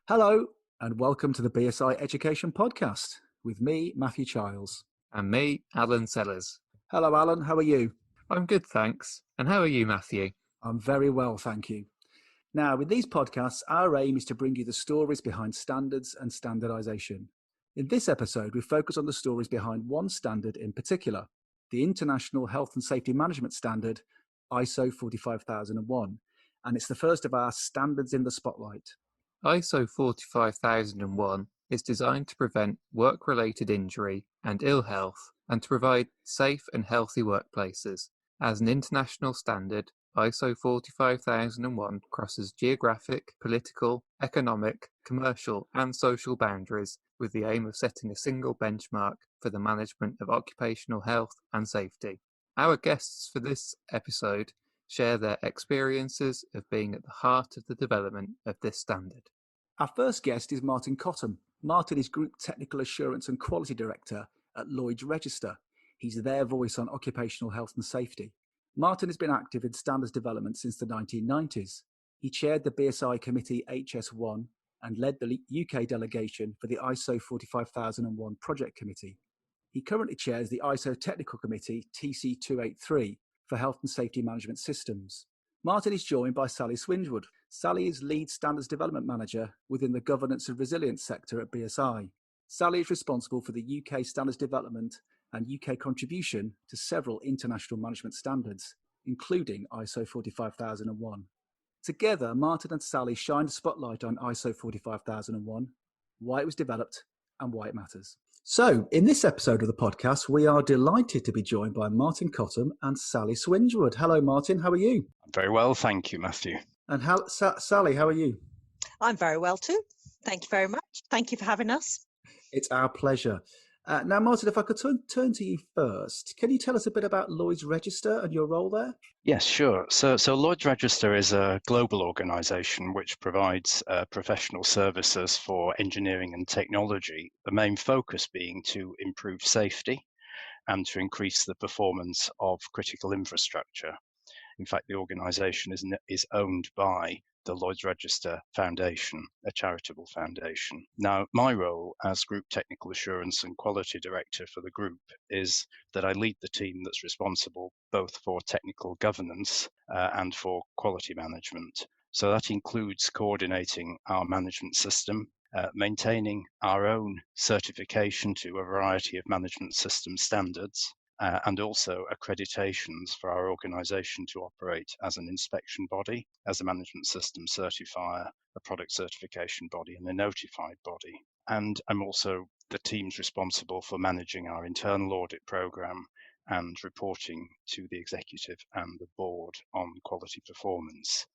Hello, and welcome to the BSI Education Podcast with me, Matthew Childs. And me, Alan Sellers. Hello, Alan. How are you? I'm good, thanks. And how are you, Matthew? I'm very well, thank you. Now, with these podcasts, our aim is to bring you the stories behind standards and standardisation. In this episode, we focus on the stories behind one standard in particular, the International Health and Safety Management Standard, ISO 45001, and it's the first of our Standards in the Spotlight. ISO 45001 is designed to prevent work-related injury and ill health and to provide safe and healthy workplaces. As an international standard, ISO 45001 crosses geographic, political, economic, commercial and social boundaries with the aim of setting a single benchmark for the management of occupational health and safety. Our guests for this episode share their experiences of being at the heart of the development of this standard. Our first guest is Martin Cottam. Martin is Group Technical Assurance and Quality Director at Lloyd's Register. He's their voice on occupational health and safety. Martin has been active in standards development since the 1990s. He chaired the BSI Committee HS1 and led the UK delegation for the ISO 45001 Project Committee. He currently chairs the ISO Technical Committee TC283 for Health and Safety Management Systems. Martin is joined by Sally Swingewood. Sally is Lead Standards Development Manager within the Governance and Resilience sector at BSI. Sally is responsible for the UK standards development and UK contribution to several international management standards, including ISO 45001. Together, Martin and Sally shine the spotlight on ISO 45001, why it was developed, and why it matters. So, in this episode of the podcast, we are delighted to be joined by Martin Cottam and Sally Swingewood. Hello, Martin. How are you? I'm very well, thank you, Matthew. And Sally, how are you? I'm very well too. Thank you very much. Thank you for having us. It's our pleasure. Now, Martin, if I could turn to you first, can you tell us a bit about Lloyd's Register and your role there? Yes, sure. So Lloyd's Register is a global organisation which provides professional services for engineering and technology, the main focus being to improve safety and to increase the performance of critical infrastructure. In fact, the organisation is owned by the Lloyd's Register Foundation, a charitable foundation. Now, my role as Group Technical Assurance and Quality Director for the group is that I lead the team that's responsible both for technical governance and for quality management. So that includes coordinating our management system, maintaining our own certification to a variety of management system standards, and also accreditations for our organisation to operate as an inspection body, as a management system certifier, a product certification body, and a notified body. And I'm also the team's responsible for managing our internal audit programme and reporting to the executive and the board on quality performance.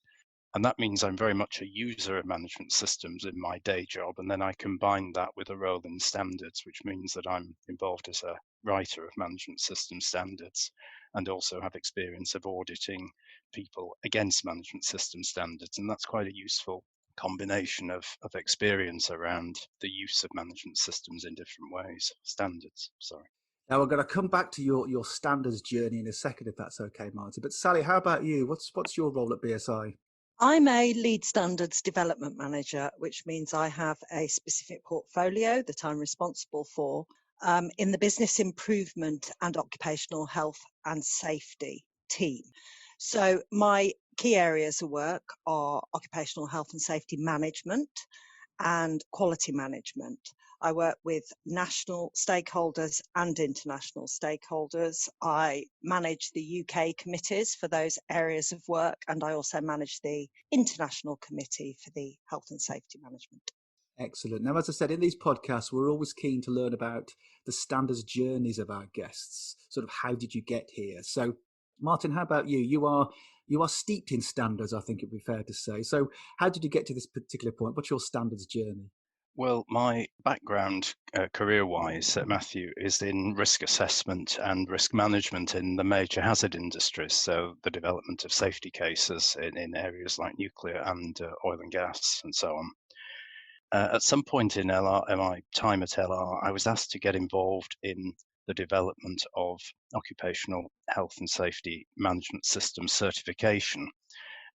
And that means I'm very much a user of management systems in my day job, and then I combine that with a role in standards, which means that I'm involved as a writer of management system standards and also have experience of auditing people against management system standards. And that's quite a useful combination of experience around the use of management systems in different ways. Now, we're going to come back to your standards journey in a second, if that's okay, Martin. But Sally, how about you? What's your role at BSI? I'm a lead standards development manager, which means I have a specific portfolio that I'm responsible for in the business improvement and occupational health and safety team. So my key areas of work are occupational health and safety management and quality management. I work with national stakeholders and international stakeholders. I manage the UK committees for those areas of work, and I also manage the international committee for the health and safety management. Excellent. Now, as I said, in these podcasts, we're always keen to learn about the standards journeys of our guests. Sort of, how did you get here? So, Martin, how about you? You are steeped in standards, I think it'd be fair to say. So how did you get to this particular point? What's your standards journey? Well, my background career-wise, Matthew, is in risk assessment and risk management in the major hazard industries, so the development of safety cases in areas like nuclear and oil and gas and so on. At some point in my time at LR, I was asked to get involved in the development of occupational health and safety management system certification.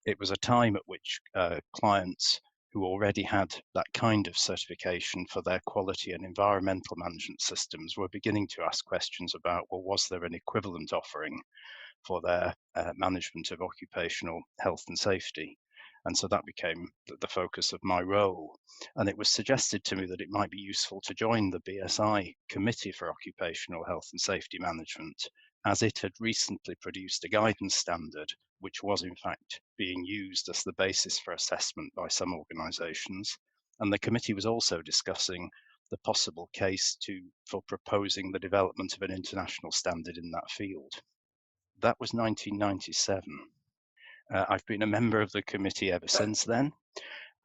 It was a time at which clients who who already had that kind of certification for their quality and environmental management systems were beginning to ask questions about, well, was there an equivalent offering for their management of occupational health and safety? And so that became the focus of my role. And it was suggested to me that it might be useful to join the BSI Committee for Occupational Health and Safety Management, as it had recently produced a guidance standard, which was in fact being used as the basis for assessment by some organisations. And the committee was also discussing the possible case for proposing the development of an international standard in that field. That was 1997. I've been a member of the committee ever since then.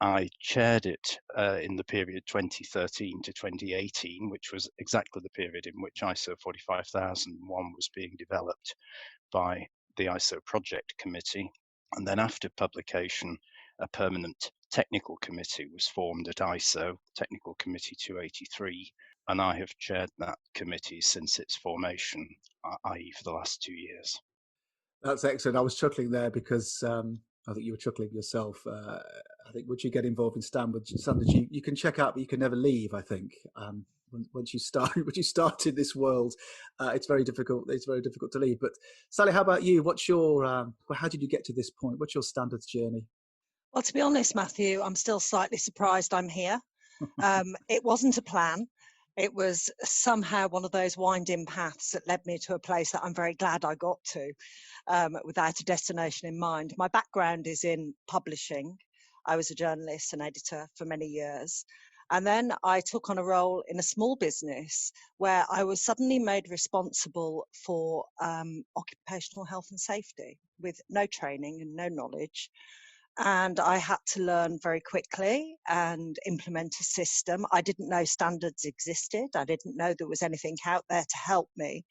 I chaired it in the period 2013 to 2018, which was exactly the period in which ISO 45001 was being developed by the ISO Project Committee. And then after publication, a permanent technical committee was formed at ISO, Technical Committee 283, and I have chaired that committee since its formation, i.e. for the last 2 years. That's excellent. I was chuckling there because I think you were chuckling yourself. I think once you get involved in standards, you can check out, but you can never leave. I think once you start in this world, it's very difficult. It's very difficult to leave. But Sally, how about you? What's your how did you get to this point? What's your standards journey? Well, to be honest, Matthew, I'm still slightly surprised I'm here. It wasn't a plan. It was somehow one of those winding paths that led me to a place that I'm very glad I got to, without a destination in mind. My background is in publishing. I was a journalist and editor for many years. And then I took on a role in a small business where I was suddenly made responsible for occupational health and safety with no training and no knowledge. And I had to learn very quickly and implement a system. I didn't know standards existed. I didn't know there was anything out there to help me.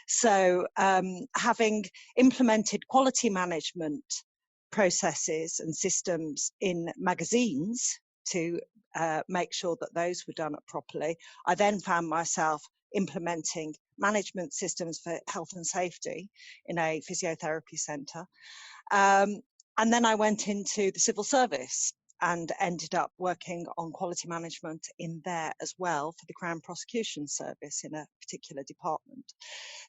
So having implemented quality management processes and systems in magazines to make sure that those were done properly, I then found myself implementing management systems for health and safety in a physiotherapy centre. And then I went into the civil service and ended up working on quality management in there as well for the Crown Prosecution Service in a particular department.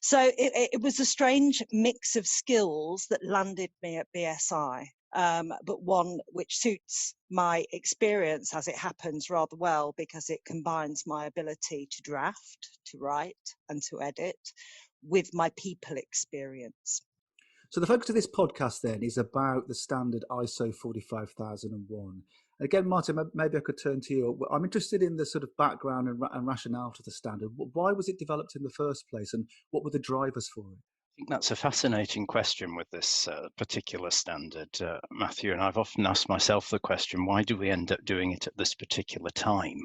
So it was a strange mix of skills that landed me at BSI, but one which suits my experience as it happens rather well, because it combines my ability to draft, to write and to edit with my people experience. So the focus of this podcast then is about the standard ISO 45001. Again, Martin, maybe I could turn to you. I'm interested in the sort of background and rationale to the standard. Why was it developed in the first place, and what were the drivers for it? I think that's a fascinating question with this particular standard, Matthew, and I've often asked myself the question, why do we end up doing it at this particular time?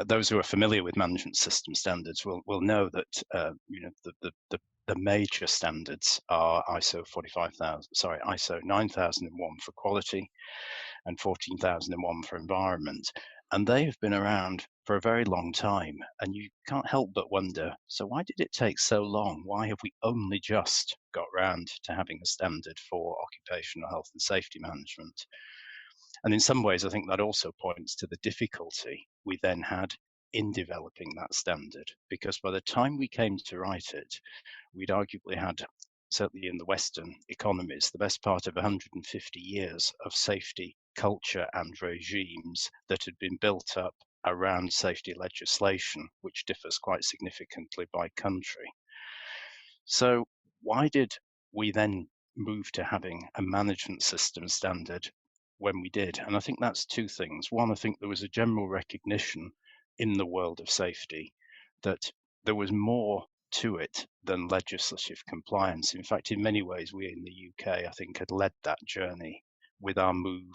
Those who are familiar with management system standards will know that the major standards are ISO 9001 for quality and 14001 for environment. And they have been around for a very long time. And you can't help but wonder, so why did it take so long? Why have we only just got round to having a standard for occupational health and safety management? And in some ways, I think that also points to the difficulty we then had in developing that standard, because by the time we came to write it, we'd arguably had, certainly in the Western economies, the best part of 150 years of safety culture and regimes that had been built up around safety legislation, which differs quite significantly by country. So why did we then move to having a management system standard when we did? And I think that's two things. One, I think there was a general recognition in the world of safety that there was more to it than legislative compliance. In fact, in many ways, we in the UK, I think, had led that journey with our move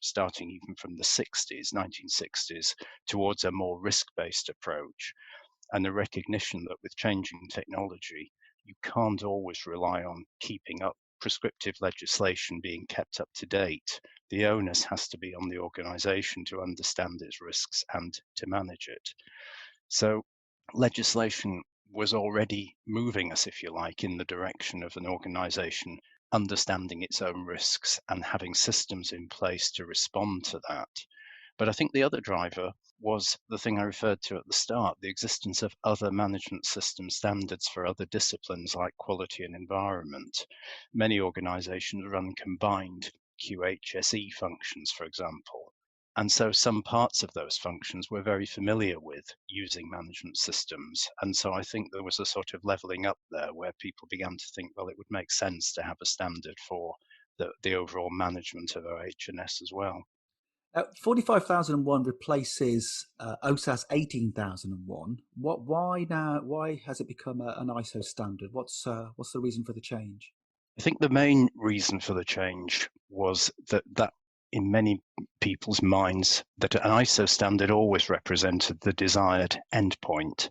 starting even from the 1960s, towards a more risk-based approach, and the recognition that with changing technology, you can't always rely on keeping up prescriptive legislation being kept up to date. The onus has to be on the organisation to understand its risks and to manage it. So legislation was already moving us, if you like, in the direction of an organisation understanding its own risks and having systems in place to respond to that. But I think the other driver was the thing I referred to at the start, the existence of other management system standards for other disciplines like quality and environment. Many organisations run combined QHSE functions, for example. And so some parts of those functions we're very familiar with using management systems. And so I think there was a sort of levelling up there where people began to think, well, it would make sense to have a standard for the overall management of OH&S as well. 45,001 replaces OSAS 18,001. Why now? Why has it become an ISO standard? What's the reason for the change? I think the main reason for the change was that in many people's minds that an ISO standard always represented the desired endpoint,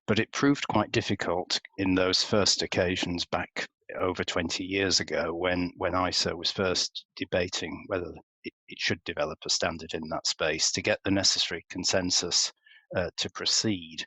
but it proved quite difficult in those first occasions back over 20 years ago when ISO was first debating whether it should develop a standard in that space to get the necessary consensus to proceed.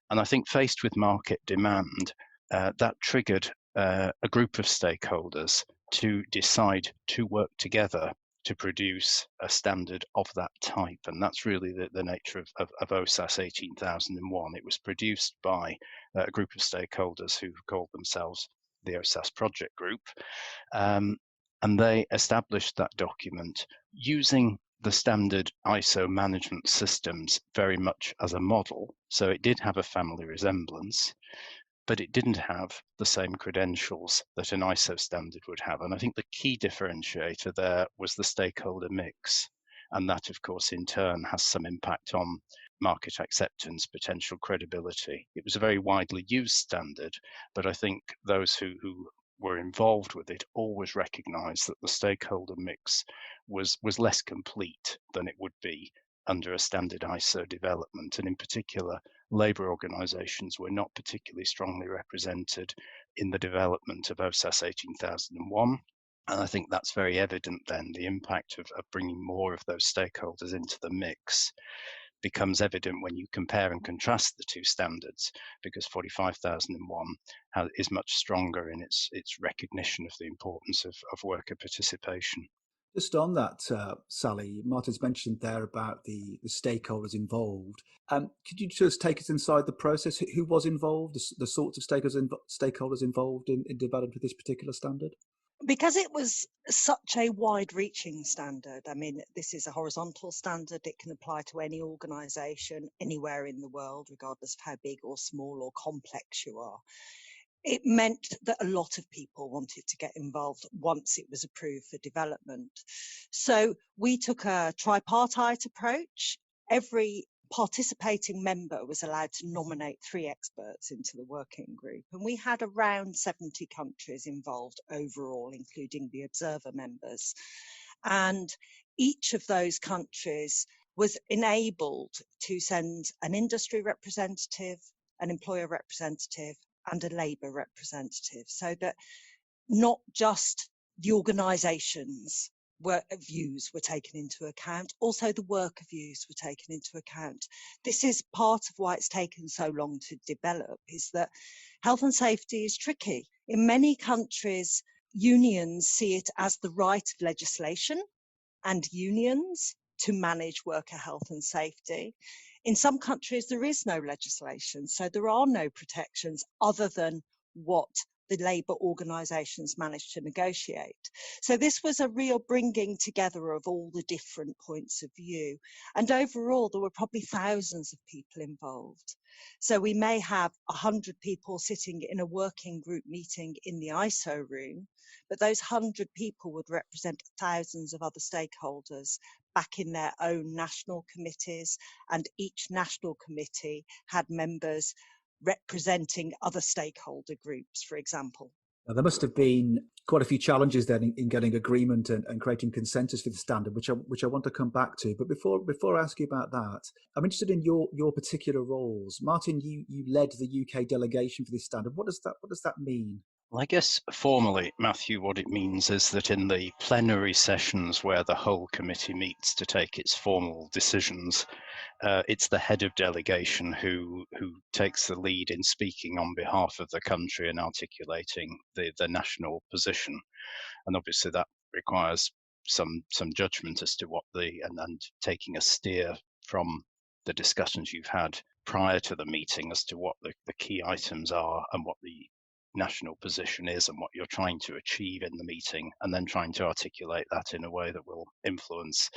And I think faced with market demand, that triggered a group of stakeholders to decide to work together to produce a standard of that type. And that's really the nature of OSAS 18,001. It was produced by a group of stakeholders who called themselves the OSAS Project Group. And they established that document using the standard ISO management systems very much as a model. So it did have a family resemblance, but it didn't have the same credentials that an ISO standard would have. And I think the key differentiator there was the stakeholder mix. And that, of course, in turn has some impact on market acceptance, potential credibility. It was a very widely used standard, but I think those who were involved with it always recognized that the stakeholder mix was less complete than it would be under a standard ISO development. And in particular, labour organisations were not particularly strongly represented in the development of OSAS 18,001. And I think that's very evident then. The impact of bringing more of those stakeholders into the mix becomes evident when you compare and contrast the two standards, because 45,001 is much stronger in its recognition of the importance of worker participation. Just on that, Sally, Martin's mentioned there about the stakeholders involved. Could you just take us inside the process? Who was involved, the sorts of stakeholders involved in developing this particular standard? Because it was such a wide-reaching standard, I mean, this is a horizontal standard. It can apply to any organisation anywhere in the world, regardless of how big or small or complex you are. It meant that a lot of people wanted to get involved once it was approved for development. So we took a tripartite approach. Every participating member was allowed to nominate 3 experts into the working group. And we had around 70 countries involved overall, including the observer members. And each of those countries was enabled to send an industry representative, an employer representative, and a labour representative, so that not just the organisations' views were taken into account, also the worker views were taken into account. This is part of why it's taken so long to develop, is that health and safety is tricky. In many countries, unions see it as the right of legislation and unions to manage worker health and safety. In some countries, there is no legislation, so there are no protections other than what the labour organisations managed to negotiate. So this was a real bringing together of all the different points of view. And overall, there were probably thousands of people involved. So we may have 100 people sitting in a working group meeting in the ISO room, but those 100 people would represent thousands of other stakeholders back in their own national committees, and each national committee had members representing other stakeholder groups, for example. Now, there must have been quite a few challenges then in getting agreement and creating consensus for the standard, which I want to come back to. But before I ask you about that, I'm interested in your particular roles. Martin, you led the UK delegation for this standard. What does that mean? Well, I guess formally, Matthew, what it means is that in the plenary sessions where the whole committee meets to take its formal decisions, it's the head of delegation who takes the lead in speaking on behalf of the country and articulating the national position. And obviously that requires some judgment as to what and taking a steer from the discussions you've had prior to the meeting as to what the key items are and what the national position is and what you're trying to achieve in the meeting, and then trying to articulate that in a way that will influence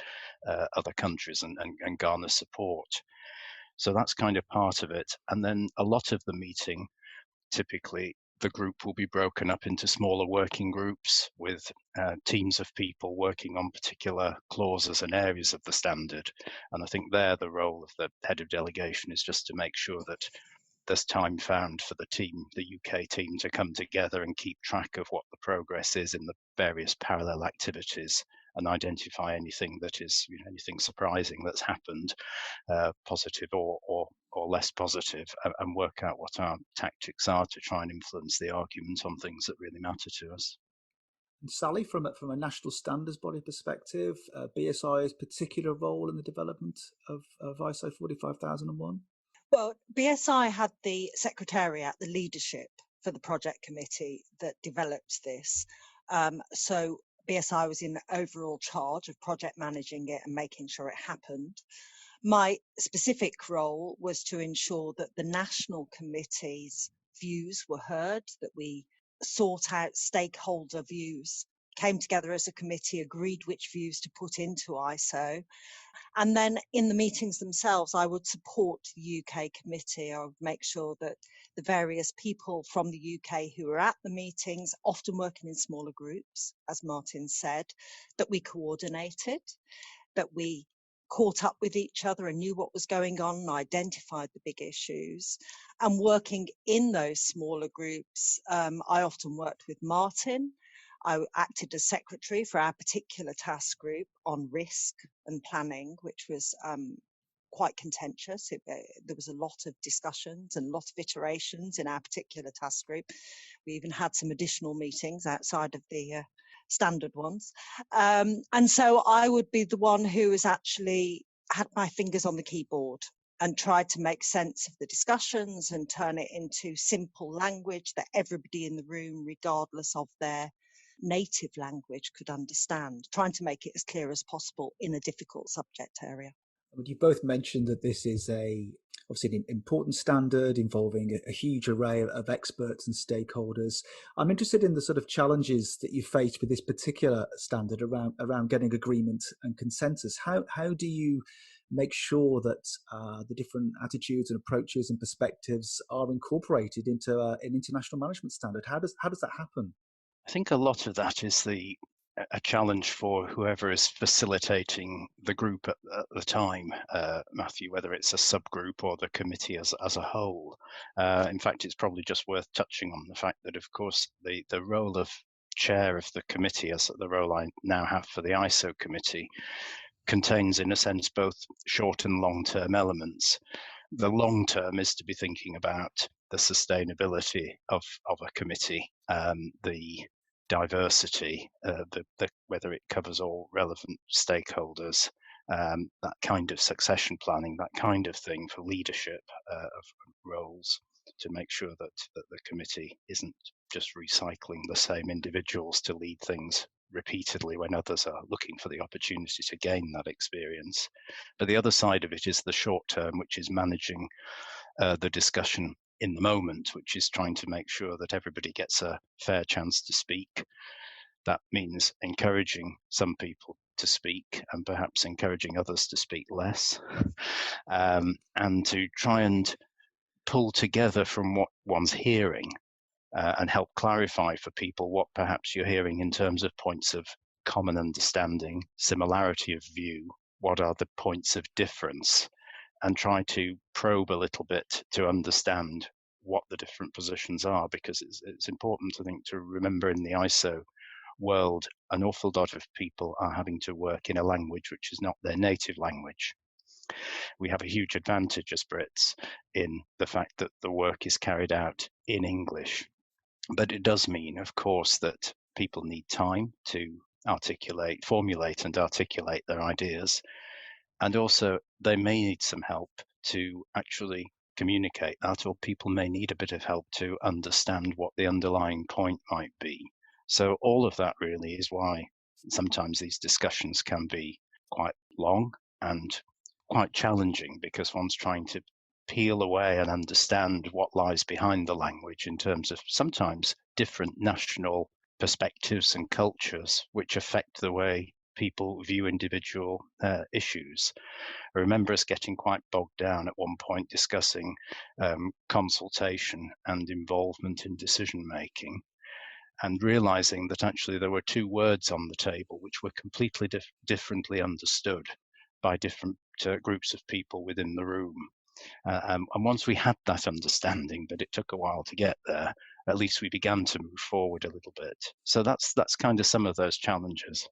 other countries and garner support. So that's kind of part of it. And then a lot of the meeting, typically the group will be broken up into smaller working groups with teams of people working on particular clauses and areas of the standard. And I think there the role of the head of delegation is just to make sure that there's time found for the team, the UK team, to come together and keep track of what the progress is in the various parallel activities and identify anything that is, anything surprising that's happened, positive or less positive, and work out what our tactics are to try and influence the argument on things that really matter to us. And Sally, from a national standards body perspective, BSI's particular role in the development of ISO 45001? Well, BSI had the secretariat, the leadership for the project committee that developed this. So BSI was in overall charge of project managing it and making sure it happened. My specific role was to ensure that the national committee's views were heard, that we sought out stakeholder views, came together as a committee, agreed which views to put into ISO. And then in the meetings themselves, I would support the UK committee. I would make sure that the various people from the UK who were at the meetings, often working in smaller groups, as Martin said, that we coordinated, that we caught up with each other and knew what was going on and identified the big issues. And working in those smaller groups, I often worked with Martin. I acted as secretary for our particular task group on risk and planning, which was quite contentious. There was a lot of discussions and a lot of iterations in our particular task group. We even had some additional meetings outside of the standard ones. And so I would be the one who has actually had my fingers on the keyboard and tried to make sense of the discussions and turn it into simple language that everybody in the room, regardless of their native language, could understand, trying to make it as clear as possible in a difficult subject area. You both mentioned that this is obviously an important standard involving a huge array of experts and stakeholders. I'm interested in the sort of challenges that you faced with this particular standard around getting agreement and consensus. How do you make sure that the different attitudes and approaches and perspectives are incorporated into an international management standard? How does that happen? I think a lot of that is a challenge for whoever is facilitating the group at the time, Matthew, whether it's a subgroup or the committee as a whole. In fact, it's probably just worth touching on the fact that, of course, the role of chair of the committee, as the role I now have for the ISO committee, contains, in a sense, both short and long-term elements. The long term is to be thinking about the sustainability of a committee, the diversity, whether it covers all relevant stakeholders, that kind of succession planning, that kind of thing for leadership of roles, to make sure that the committee isn't just recycling the same individuals to lead things repeatedly when others are looking for the opportunity to gain that experience. But the other side of it is the short term, which is managing the discussion in the moment, which is trying to make sure that everybody gets a fair chance to speak. That means encouraging some people to speak and perhaps encouraging others to speak less, and to try and pull together from what one's hearing and help clarify for people what perhaps you're hearing in terms of points of common understanding, similarity of view, what are the points of difference, and try to probe a little bit to understand what the different positions are, because it's important, I think, to remember in the ISO world, an awful lot of people are having to work in a language which is not their native language. We have a huge advantage as Brits in the fact that the work is carried out in English. But it does mean, of course, that people need time to formulate and articulate their ideas. And also they may need some help to actually communicate that, or people may need a bit of help to understand what the underlying point might be. So all of that really is why sometimes these discussions can be quite long and quite challenging because one's trying to peel away and understand what lies behind the language in terms of sometimes different national perspectives and cultures which affect the way people view individual issues. I remember us getting quite bogged down at one point discussing consultation and involvement in decision making, and realizing that actually there were two words on the table which were completely differently understood by different groups of people within the room. And once we had that understanding, but it took a while to get there, at least we began to move forward a little bit. So that's kind of some of those challenges.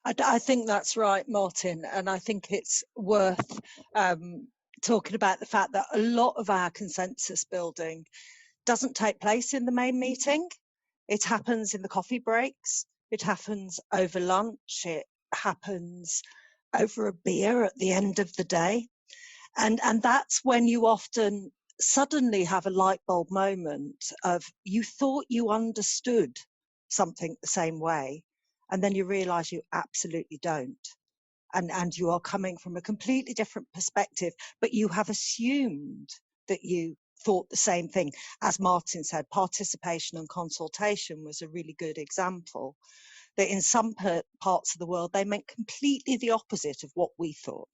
I think that's right, Martin, and I think it's worth talking about the fact that a lot of our consensus building doesn't take place in the main meeting. It happens in the coffee breaks, it happens over lunch, it happens over a beer at the end of the day. And that's when you often suddenly have a light bulb moment of you thought you understood something the same way, and then you realize you absolutely don't. And you are coming from a completely different perspective, but you have assumed that you thought the same thing. As Martin said, participation and consultation was a really good example, that in some parts of the world, they meant completely the opposite of what we thought.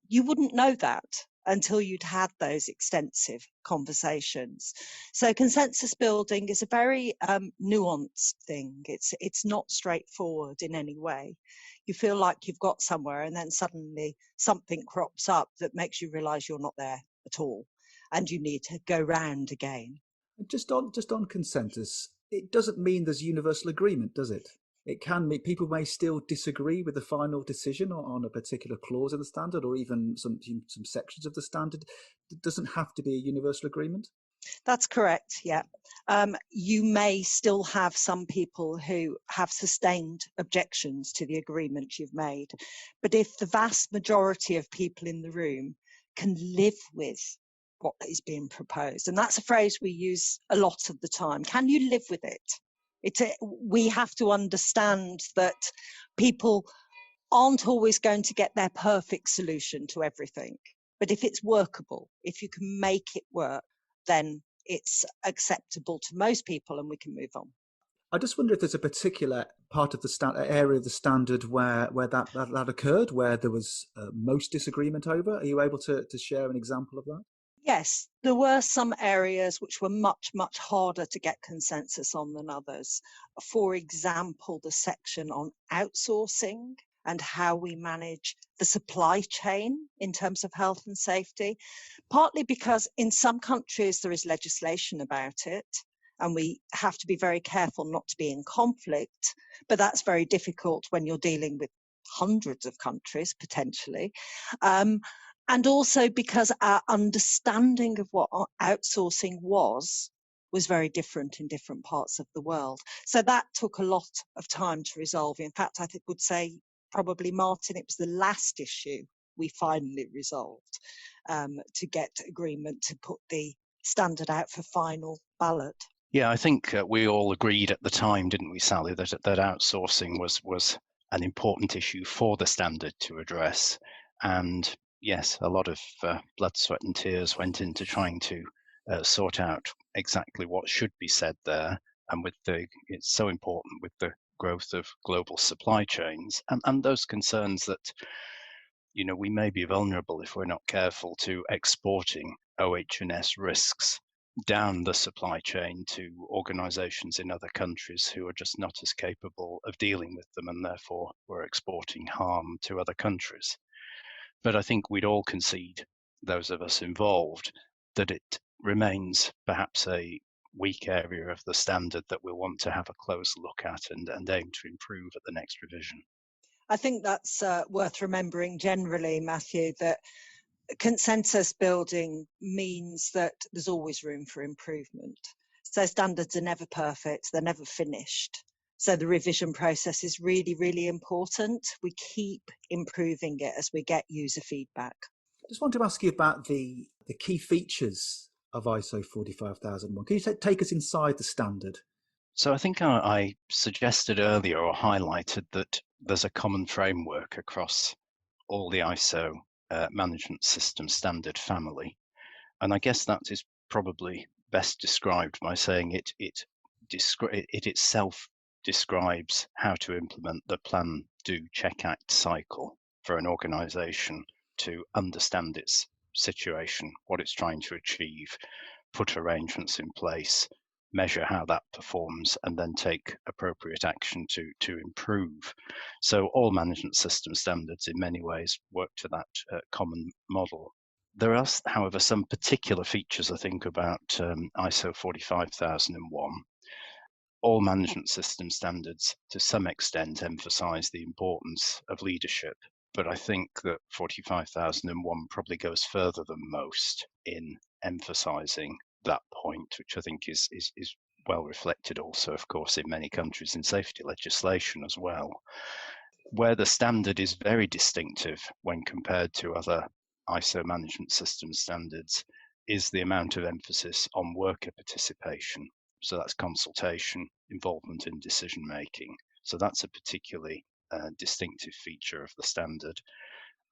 You wouldn't know that until you'd had those extensive conversations. So consensus building is a very nuanced thing. It's not straightforward in any way. You feel like you've got somewhere and then suddenly something crops up that makes you realise you're not there at all and you need to go round again. Just on consensus, it doesn't mean there's universal agreement, does it? It can mean people may still disagree with the final decision on a particular clause in the standard, or even some sections of the standard. It doesn't have to be a universal agreement. That's correct, yeah. You may still have some people who have sustained objections to the agreement you've made, but if the vast majority of people in the room can live with what is being proposed, and that's a phrase we use a lot of the time, can you live with it? We have to understand that people aren't always going to get their perfect solution to everything. But if it's workable, if you can make it work, then it's acceptable to most people and we can move on. I just wonder if there's a particular part of the area of the standard where that occurred, where there was most disagreement over. Are you able to share an example of that? Yes, there were some areas which were much, much harder to get consensus on than others. For example, the section on outsourcing and how we manage the supply chain in terms of health and safety, partly because in some countries there is legislation about it, and we have to be very careful not to be in conflict, but that's very difficult when you're dealing with hundreds of countries, potentially. And also because our understanding of what outsourcing was very different in different parts of the world. So that took a lot of time to resolve. In fact, I would say probably, Martin, it was the last issue we finally resolved to get agreement to put the standard out for final ballot. Yeah, I think we all agreed at the time, didn't we, Sally, that outsourcing was an important issue for the standard to address. And yes, a lot of blood, sweat and tears went into trying to sort out exactly what should be said there. And it's so important with the growth of global supply chains and those concerns that, you know, we may be vulnerable if we're not careful to exporting OH&S risks down the supply chain to organizations in other countries who are just not as capable of dealing with them, and therefore we're exporting harm to other countries. But I think we'd all concede, those of us involved, that it remains perhaps a weak area of the standard that we'll want to have a close look at and aim to improve at the next revision. I think that's worth remembering generally, Matthew, that consensus building means that there's always room for improvement. So standards are never perfect, they're never finished. So the revision process is really, really important. We keep improving it as we get user feedback. I just want to ask you about the key features of ISO 45001. Can you take us inside the standard? So I think I suggested earlier or highlighted that there's a common framework across all the ISO management system standard family. And I guess that is probably best described by saying it itself describes how to implement the plan, do, check, act cycle for an organization to understand its situation, what it's trying to achieve, put arrangements in place, measure how that performs, and then take appropriate action to improve. So all management system standards in many ways work to that common model. There are, however, some particular features, I think, about ISO 45001. All management system standards, to some extent, emphasize the importance of leadership, but I think that 45001 probably goes further than most in emphasizing that point, which I think is well reflected also, of course, in many countries in safety legislation as well. Where the standard is very distinctive when compared to other ISO management system standards is the amount of emphasis on worker participation. So that's consultation, involvement in decision making. So that's a particularly distinctive feature of the standard.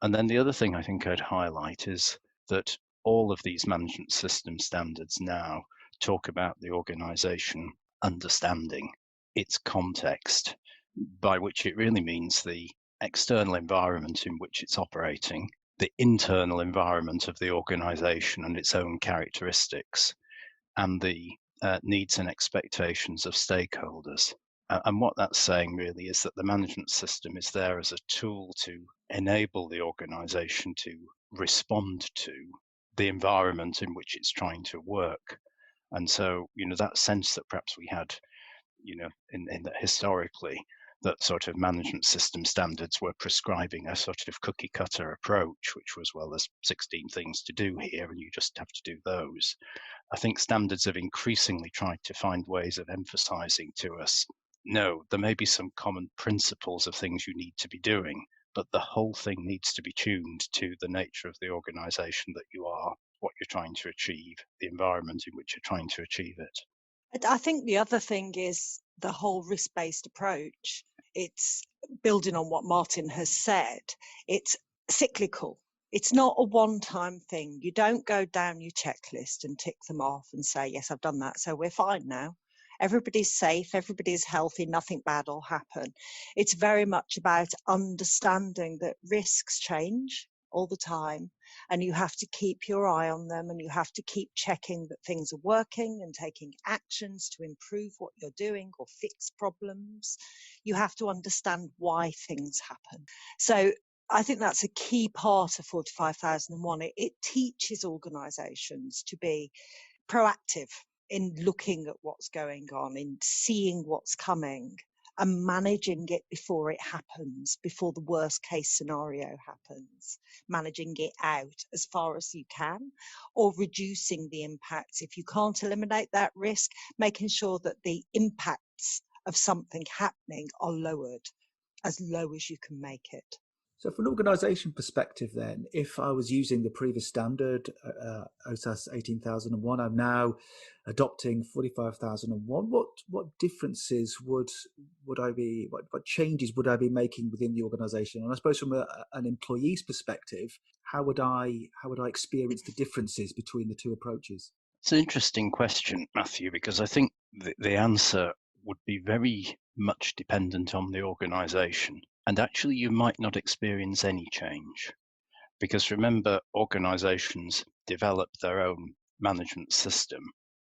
And then the other thing I think I'd highlight is that all of these management system standards now talk about the organization understanding its context, by which it really means the external environment in which it's operating, the internal environment of the organization and its own characteristics, and the needs and expectations of stakeholders. And what that's saying really is that the management system is there as a tool to enable the organization to respond to the environment in which it's trying to work. And so, that sense that perhaps we had, in that historically, that sort of management system standards were prescribing a sort of cookie cutter approach, which was, well, there's 16 things to do here and you just have to do those. I think standards have increasingly tried to find ways of emphasizing to us, no, there may be some common principles of things you need to be doing, but the whole thing needs to be tuned to the nature of the organization that you are, what you're trying to achieve, the environment in which you're trying to achieve it. I think the other thing is the whole risk-based approach. It's building on what Martin has said. It's cyclical. It's not a one-time thing. You don't go down your checklist and tick them off and say, yes, I've done that, so we're fine now. Everybody's safe, everybody's healthy, nothing bad will happen. It's very much about understanding that risks change all the time, and you have to keep your eye on them, and you have to keep checking that things are working and taking actions to improve what you're doing or fix problems. You have to understand why things happen. So I think that's a key part of 45001. It teaches organisations to be proactive in looking at what's going on, in seeing what's coming, and managing it before it happens, before the worst case scenario happens, managing it out as far as you can, or reducing the impacts. If you can't eliminate that risk, making sure that the impacts of something happening are lowered, as low as you can make it. So from an organisation perspective then, if I was using the previous standard, OSAS 18001, I'm now adopting 45001, what differences would I be, what changes would I be making within the organisation? And I suppose from an employee's perspective, how would I experience the differences between the two approaches? It's an interesting question, Matthew, because I think the answer would be very much dependent on the organisation. And actually, you might not experience any change, because remember, organizations develop their own management system,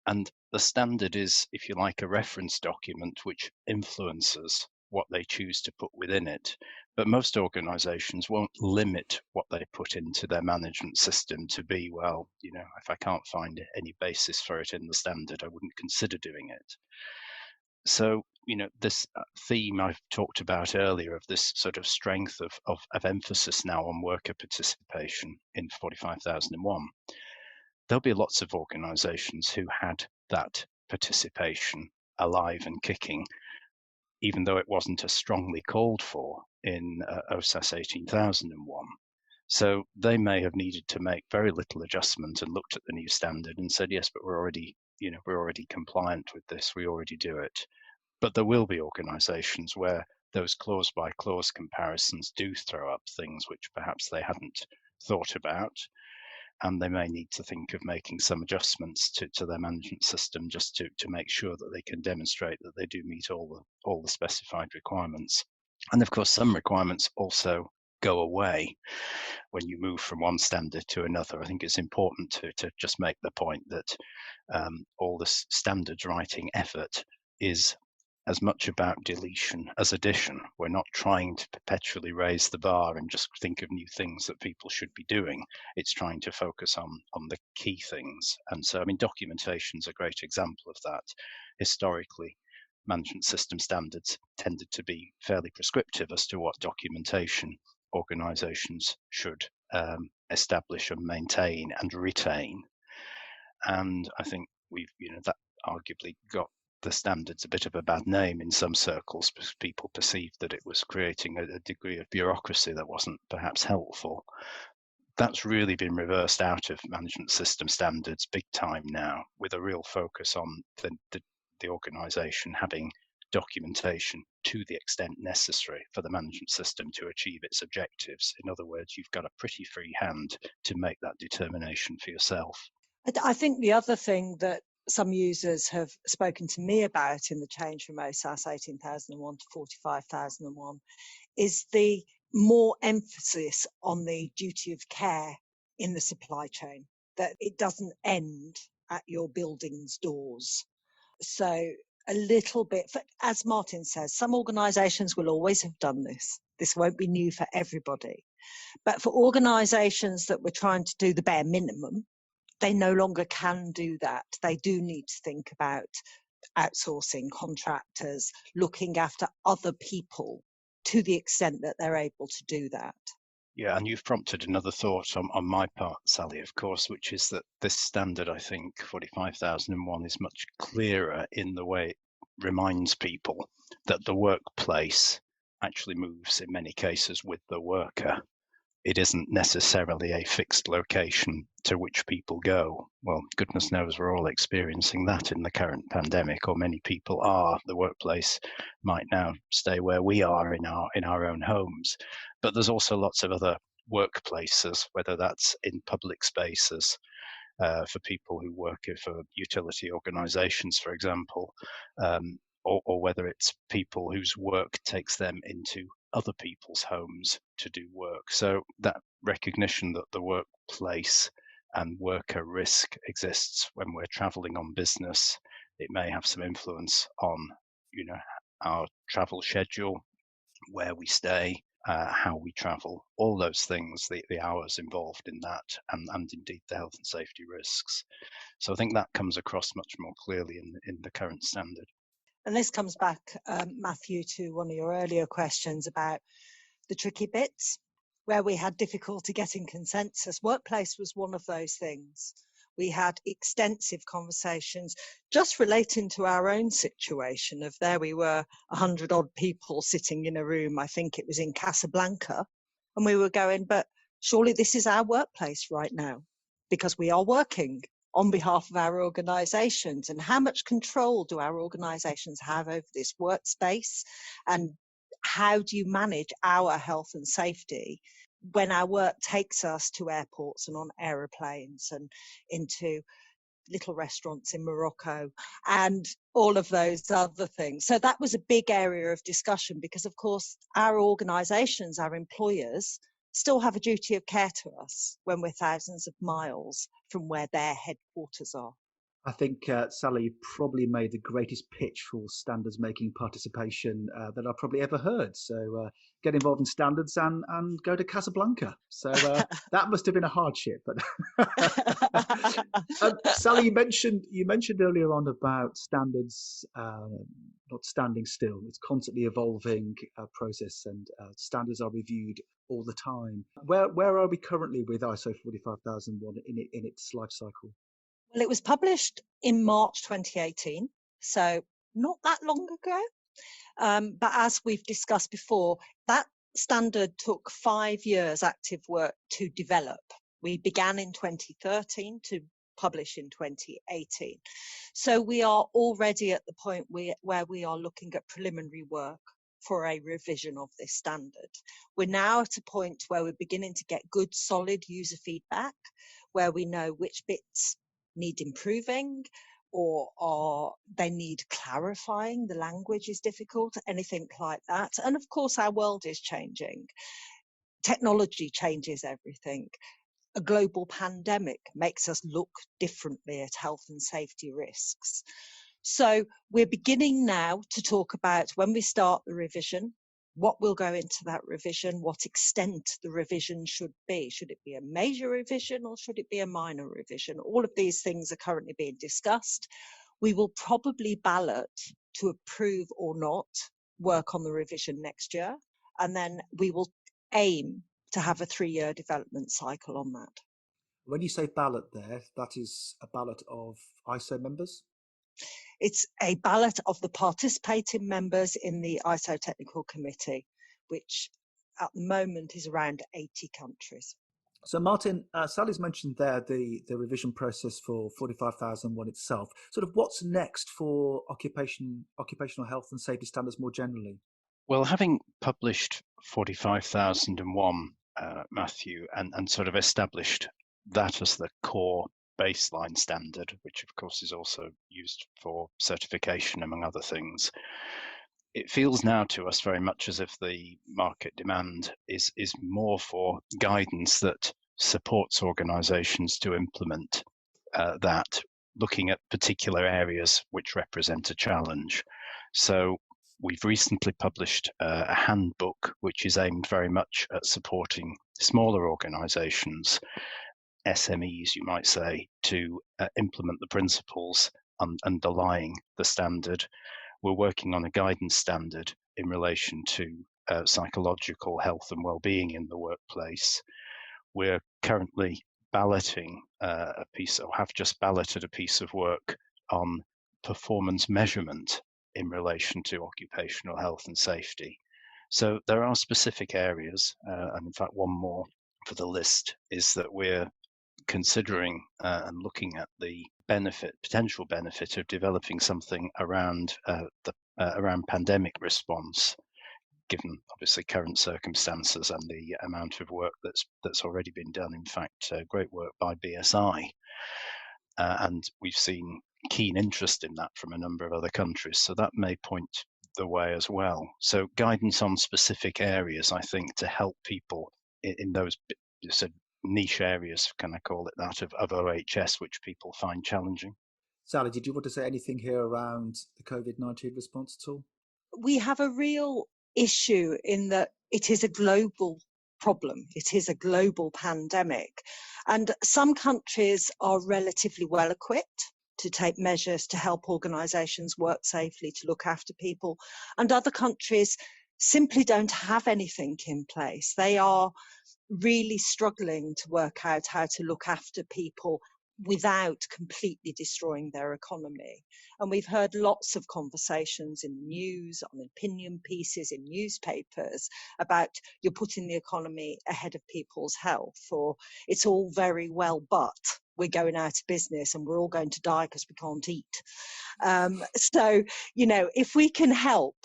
and the standard is, if you like, a reference document which influences what they choose to put within it. But most organizations won't limit what they put into their management system to be, well, if I can't find any basis for it in the standard, I wouldn't consider doing it. So, this theme I've talked about earlier of this sort of strength of emphasis now on worker participation in 45001, there'll be lots of organizations who had that participation alive and kicking, even though it wasn't as strongly called for in OSAS 18001. So they may have needed to make very little adjustment and looked at the new standard and said, yes, but we're already compliant with this, we already do it. But there will be organizations where those clause by clause comparisons do throw up things which perhaps they hadn't thought about, and they may need to think of making some adjustments to their management system just to make sure that they can demonstrate that they do meet all the specified requirements. And of course, some requirements also go away when you move from one standard to another. I think it's important to just make the point that all this standards writing effort is as much about deletion as addition. We're not trying to perpetually raise the bar and just think of new things that people should be doing. It's trying to focus on the key things. And so, I mean, documentation is a great example of that. Historically, management system standards tended to be fairly prescriptive as to what documentation organizations should establish and maintain and retain. And I think we've, that arguably got the standards a bit of a bad name in some circles because people perceived that it was creating a degree of bureaucracy that wasn't perhaps helpful. That's really been reversed out of management system standards big time now, with a real focus on the organisation having documentation to the extent necessary for the management system to achieve its objectives. In other words, you've got a pretty free hand to make that determination for yourself. I think the other thing that some users have spoken to me about in the change from OSAS 18,001 to 45,001 is the more emphasis on the duty of care in the supply chain, that it doesn't end at your building's doors. So a little bit, as Martin says, some organisations will always have done this. This won't be new for everybody. But for organisations that were trying to do the bare minimum, they no longer can do that. They do need to think about outsourcing, contractors, looking after other people to the extent that they're able to do that. Yeah, and you've prompted another thought on my part, Sally, of course, which is that this standard, I think, 45,001 is much clearer in the way it reminds people that the workplace actually moves in many cases with the worker. It isn't necessarily a fixed location to which people go. Well, goodness knows we're all experiencing that in the current pandemic, or many people are. The workplace might now stay where we are in our own homes. But there's also lots of other workplaces, whether that's in public spaces, for people who work for utility organisations, for example, or whether it's people whose work takes them into other people's homes to do work. So that recognition that the workplace and worker risk exists when we're traveling on business, it may have some influence on, our travel schedule, where we stay, how we travel, all those things, the hours involved in that, and indeed the health and safety risks. So I think that comes across much more clearly in the current standard. And this comes back, Matthew, to one of your earlier questions about the tricky bits where we had difficulty getting consensus. Workplace was one of those things. We had extensive conversations just relating to our own situation of there we were, 100 odd people sitting in a room, I think it was in Casablanca, and we were going, but surely this is our workplace right now because we are working on behalf of our organisations, and how much control do our organisations have over this workspace, and how do you manage our health and safety when our work takes us to airports and on aeroplanes and into little restaurants in Morocco and all of those other things. So that was a big area of discussion because, of course, our organisations, our employers, still have a duty of care to us when we're thousands of miles from where their headquarters are. I think, Sally, you probably made the greatest pitch for standards making participation that I've probably ever heard. So get involved in standards and go to Casablanca. So that must have been a hardship. But Sally, you mentioned earlier on about standards not standing still. It's constantly evolving process, and standards are reviewed all the time. Where are we currently with ISO 45001 in its life cycle? Well, it was published in March 2018, so not that long ago. But as we've discussed before, that standard took 5 years active work to develop. We began in 2013 to publish in 2018. So we are already at the point where we are looking at preliminary work for a revision of this standard. We're now at a point where we're beginning to get good, solid user feedback, where we know which bits need improving or they need clarifying, the language is difficult, anything like that. And of course, our world is changing. Technology changes everything. A global pandemic makes us look differently at health and safety risks. So we're beginning now to talk about, when we start the revision, what will go into that revision, what extent the revision should be. Should it be a major revision or should it be a minor revision? All of these things are currently being discussed. We will probably ballot to approve or not work on the revision next year. And then we will aim to have a 3-year development cycle on that. When you say ballot there, that is a ballot of ISO members? It's a ballot of the participating members in the ISO Technical Committee, which at the moment is around 80 countries. So Martin, Sally's mentioned there the revision process for 45,001 itself. Sort of what's next for occupational health and safety standards more generally? Well, having published 45,001, Matthew, and sort of established that as the core baseline standard, which of course is also used for certification, among other things, it feels now to us very much as if the market demand is more for guidance that supports organisations to implement that, looking at particular areas which represent a challenge. So we've recently published a handbook which is aimed very much at supporting smaller organisations, SMEs you might say, to implement the principles underlying the standard. We're working on a guidance standard in relation to psychological health and well-being in the workplace. We're currently balloting a piece, or have just balloted a piece of work on performance measurement in relation to occupational health and safety. So there are specific areas, and in fact one more for the list is that we're considering and looking at the potential benefit of developing something around around pandemic response, given obviously current circumstances and the amount of work that's already been done. In fact, great work by BSI, and we've seen keen interest in that from a number of other countries. So that may point the way as well. So guidance on specific areas, I think, to help people in those niche areas, can I call it that, of OHS, which people find challenging. Sally, did you want to say anything here around the COVID-19 response at all? We have a real issue in that it is a global problem. It is a global pandemic. And some countries are relatively well equipped to take measures to help organisations work safely, to look after people. And other countries simply don't have anything in place. They are really struggling to work out how to look after people without completely destroying their economy. And we've heard lots of conversations in the news, on opinion pieces in newspapers about you're putting the economy ahead of people's health, or it's all very well, but we're going out of business and we're all going to die because we can't eat. So, you know, if we can help,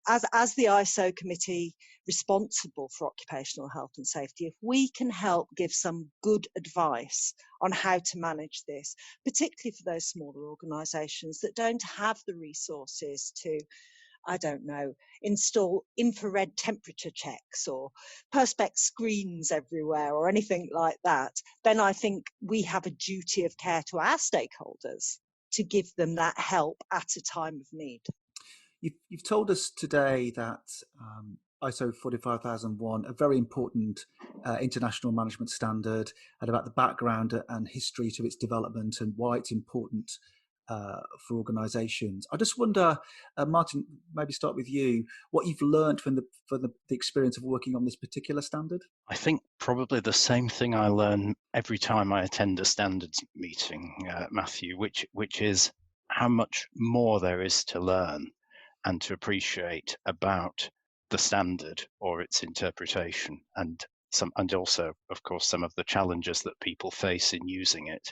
as the ISO committee responsible for occupational health and safety, if we can help give some good advice on how to manage this, particularly for those smaller organisations that don't have the resources to, I don't know, install infrared temperature checks or perspex screens everywhere or anything like that, then I think we have a duty of care to our stakeholders to give them that help at a time of need. You've told us today that ISO 45001, a very important international management standard, and about the background and history to its development and why it's important for organisations. I just wonder, Martin, maybe start with you, what you've learned from the experience of working on this particular standard? I think probably the same thing I learn every time I attend a standards meeting, Matthew, which is how much more there is to learn and to appreciate about the standard or its interpretation, and also, of course, some of the challenges that people face in using it.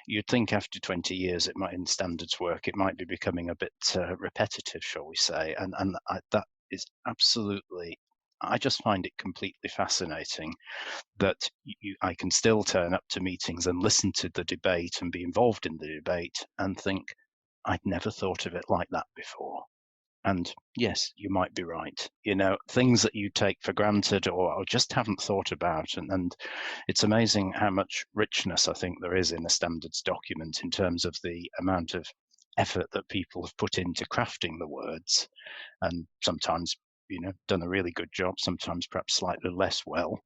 You'd think after 20 years in standards work, it might be becoming a bit repetitive, shall we say, and is absolutely, I just find it completely fascinating that I can still turn up to meetings and listen to the debate and be involved in the debate and think, I'd never thought of it like that before. And yes, you might be right. Things that you take for granted or just haven't thought about. And it's amazing how much richness I think there is in a standards document in terms of the amount of effort that people have put into crafting the words, and sometimes done a really good job, sometimes perhaps slightly less well.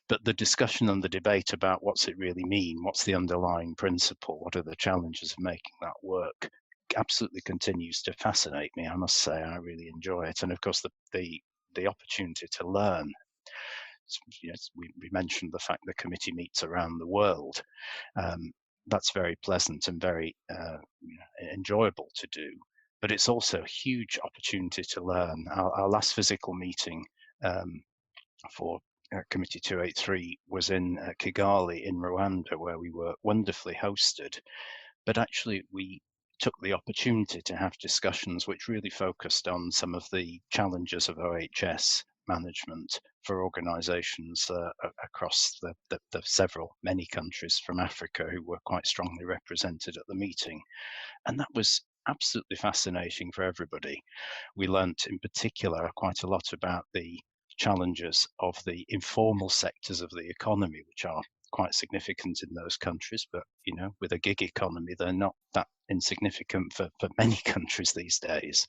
But the discussion and the debate about what's it really mean, what's the underlying principle, what are the challenges of making that work, absolutely continues to fascinate me. I must say, I really enjoy it. And of course, the opportunity to learn. We mentioned the fact the committee meets around the world. That's very pleasant and very enjoyable to do. But it's also a huge opportunity to learn. Our last physical meeting for Committee 283 was in Kigali in Rwanda, where we were wonderfully hosted. But actually, we took the opportunity to have discussions which really focused on some of the challenges of OHS management for organisations across the many countries from Africa who were quite strongly represented at the meeting. And that was absolutely fascinating for everybody. We learnt in particular quite a lot about the challenges of the informal sectors of the economy, which are quite significant in those countries, but with a gig economy, they're not that insignificant for many countries these days.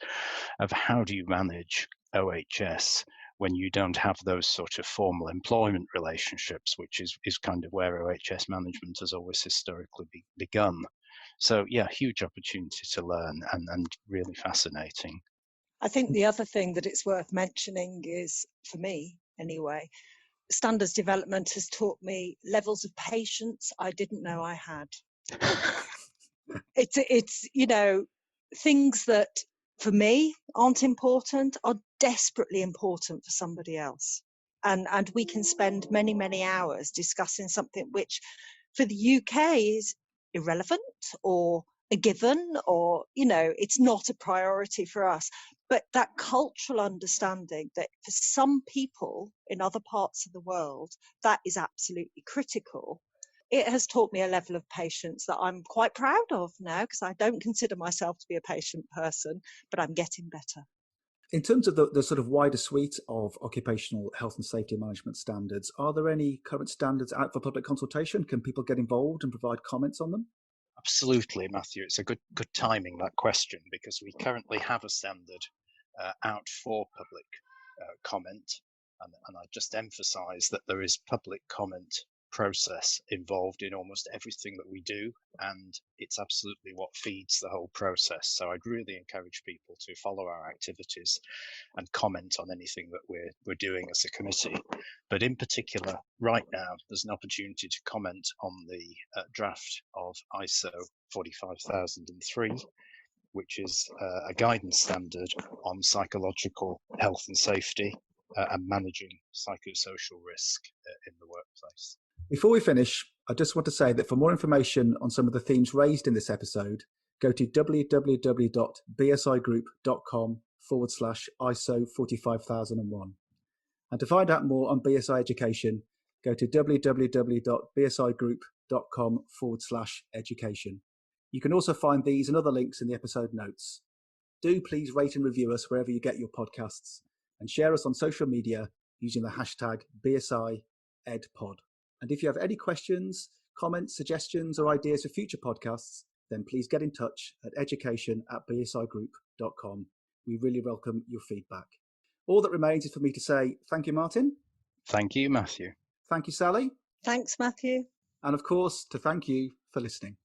Of how do you manage OHS when you don't have those sort of formal employment relationships, which is kind of where OHS management has always historically begun. So yeah, huge opportunity to learn and really fascinating. I think the other thing that it's worth mentioning is, for me anyway, standards development has taught me levels of patience I didn't know I had. It's things that for me aren't important are desperately important for somebody else. And we can spend many, many hours discussing something which for the UK is irrelevant or a given, or it's not a priority for us. But that cultural understanding that for some people in other parts of the world, that is absolutely critical. It has taught me a level of patience that I'm quite proud of now, because I don't consider myself to be a patient person, but I'm getting better. In terms of the sort of wider suite of occupational health and safety management standards, are there any current standards out for public consultation? Can people get involved and provide comments on them? Absolutely, Matthew. It's a good timing, that question, because we currently have a standard out for public comment. And I just emphasize that there is public comment process involved in almost everything that we do, and it's absolutely what feeds the whole process. So I'd really encourage people to follow our activities and comment on anything that we're doing as a committee. But in particular, right now, there's an opportunity to comment on the draft of ISO 45003, which is a guidance standard on psychological health and safety and managing psychosocial risk in the workplace. Before we finish, I just want to say that for more information on some of the themes raised in this episode, go to www.bsigroup.com/ISO 45001. And to find out more on BSI education, go to www.bsigroup.com/education. You can also find these and other links in the episode notes. Do please rate and review us wherever you get your podcasts, and share us on social media using the hashtag BSIEdPod. And if you have any questions, comments, suggestions, or ideas for future podcasts, then please get in touch at education@bsigroup.com. We really welcome your feedback. All that remains is for me to say thank you, Martin. Thank you, Matthew. Thank you, Sally. Thanks, Matthew. And of course, to thank you for listening.